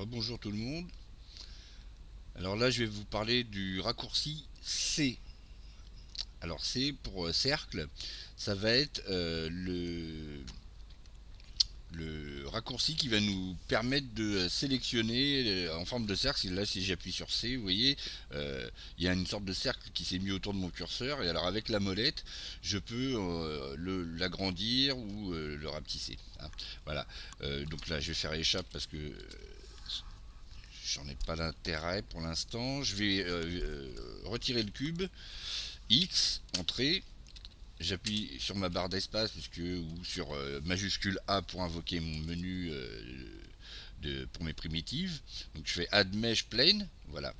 Rebonjour tout le monde. Alors là, je vais vous parler du raccourci C. Alors C pour cercle, ça va être le raccourci qui va nous permettre de sélectionner en forme de cercle. Là, si j'appuie sur C, vous voyez, il y a une sorte de cercle qui s'est mis autour de mon curseur. Et alors avec la molette, je peux l'agrandir ou le rapetisser, hein. Voilà. Donc là, je vais faire échappe parce que j'en ai pas d'intérêt pour l'instant. Je vais retirer le cube, X, entrée. J'appuie sur ma barre d'espace ou sur majuscule A pour invoquer mon menu pour mes primitives. Donc je fais Add Mesh Plane. Voilà.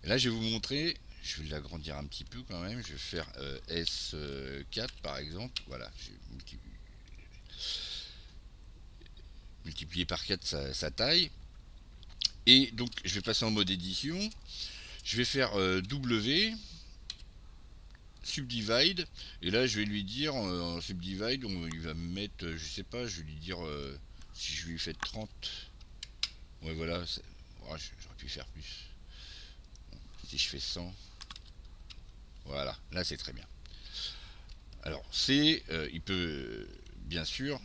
Et là je vais vous montrer. Je vais l'agrandir un petit peu quand même. Je vais faire S4 par exemple. Voilà. Je vais multiplier par 4 sa taille. Et donc je vais passer en mode édition. Je vais faire W subdivide, et là je vais lui dire en subdivide, il va me mettre, je sais pas, je vais lui dire si je lui fais 30. Ouais, voilà, j'aurais pu faire plus. Si je fais 100, voilà, là c'est très bien. Alors c'est il peut bien sûr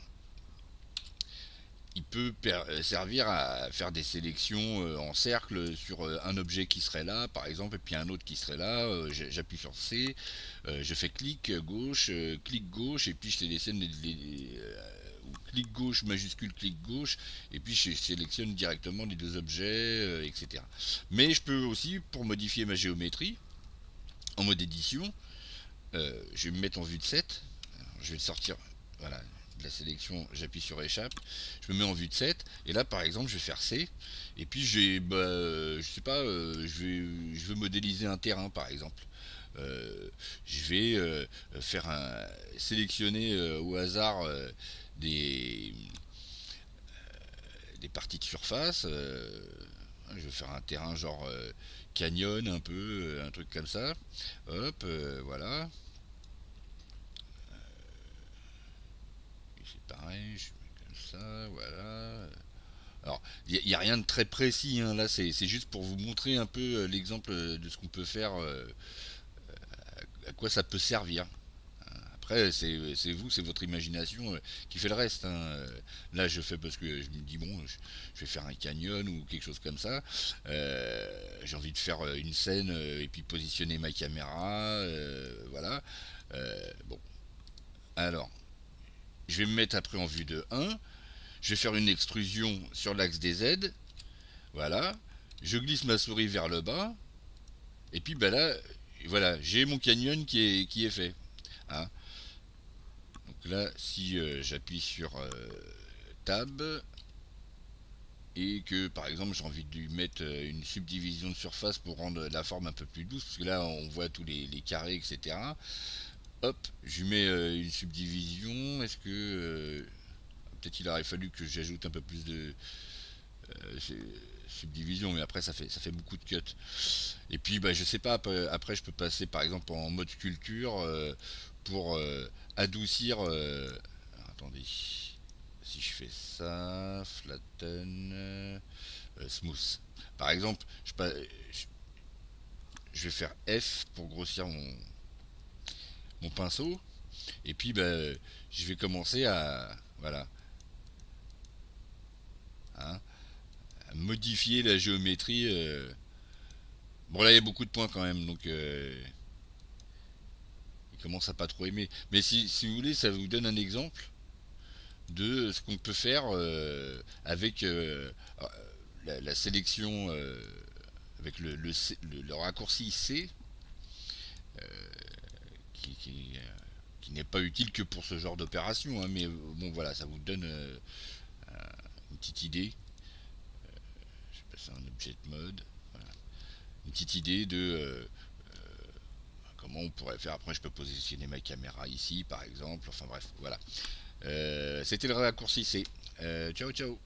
il peut servir à faire des sélections en cercle sur un objet qui serait là, par exemple, et puis un autre qui serait là. J'appuie sur C, je fais clic gauche, et puis je sélectionne clic gauche, majuscule clic gauche, et puis je sélectionne directement les deux objets, etc. Mais je peux aussi, pour modifier ma géométrie, en mode édition, je vais me mettre en vue de 7. Je vais le sortir, voilà, de la sélection, j'appuie sur échappe, je me mets en vue de 7, et là par exemple je vais faire C, et puis je sais pas, je veux modéliser un terrain par exemple. Je vais sélectionner au hasard des, des parties de surface. Je vais faire un terrain genre canyon un peu, un truc comme ça. Hop, voilà. C'est pareil, je mets comme ça, voilà. Alors, il n'y a rien de très précis, hein, là c'est juste pour vous montrer un peu l'exemple de ce qu'on peut faire, à quoi ça peut servir. Après, c'est vous, c'est votre imagination qui fait le reste, hein. Là, je fais parce que je me dis, bon, je vais faire un canyon ou quelque chose comme ça. J'ai envie de faire une scène et puis positionner ma caméra. Voilà. Bon, alors, je vais me mettre après en vue de 1. Je vais faire une extrusion sur l'axe des Z. Voilà. Je glisse ma souris vers le bas. Et puis, bah là, voilà, j'ai mon canyon qui est fait, hein. Donc là, si j'appuie sur Tab et que par exemple j'ai envie de lui mettre une subdivision de surface pour rendre la forme un peu plus douce, parce que là on voit tous les carrés, etc. Hop, je lui mets une subdivision. Est-ce que peut-être il aurait fallu que j'ajoute un peu plus de subdivision, mais après ça fait beaucoup de cuts. Et puis bah, je sais pas, après je peux passer par exemple en mode sculpture pour adoucir. Alors, attendez, si je fais ça, flatten, smooth. Par exemple, je vais faire F pour grossir mon pinceau. Et puis bah, je vais commencer à, voilà, hein, à modifier la géométrie. Bon là il y a beaucoup de points quand même, donc il commence à pas trop aimer. Mais si vous voulez, ça vous donne un exemple de ce qu'on peut faire avec la sélection, avec le raccourci C, qui n'est pas utile que pour ce genre d'opération, hein, mais bon voilà, ça vous donne une petite idée. Je vais passer en object mode, voilà. Une petite idée de comment on pourrait faire. Après je peux positionner ma caméra ici par exemple, enfin bref, voilà. C'était le raccourci C. Ciao ciao.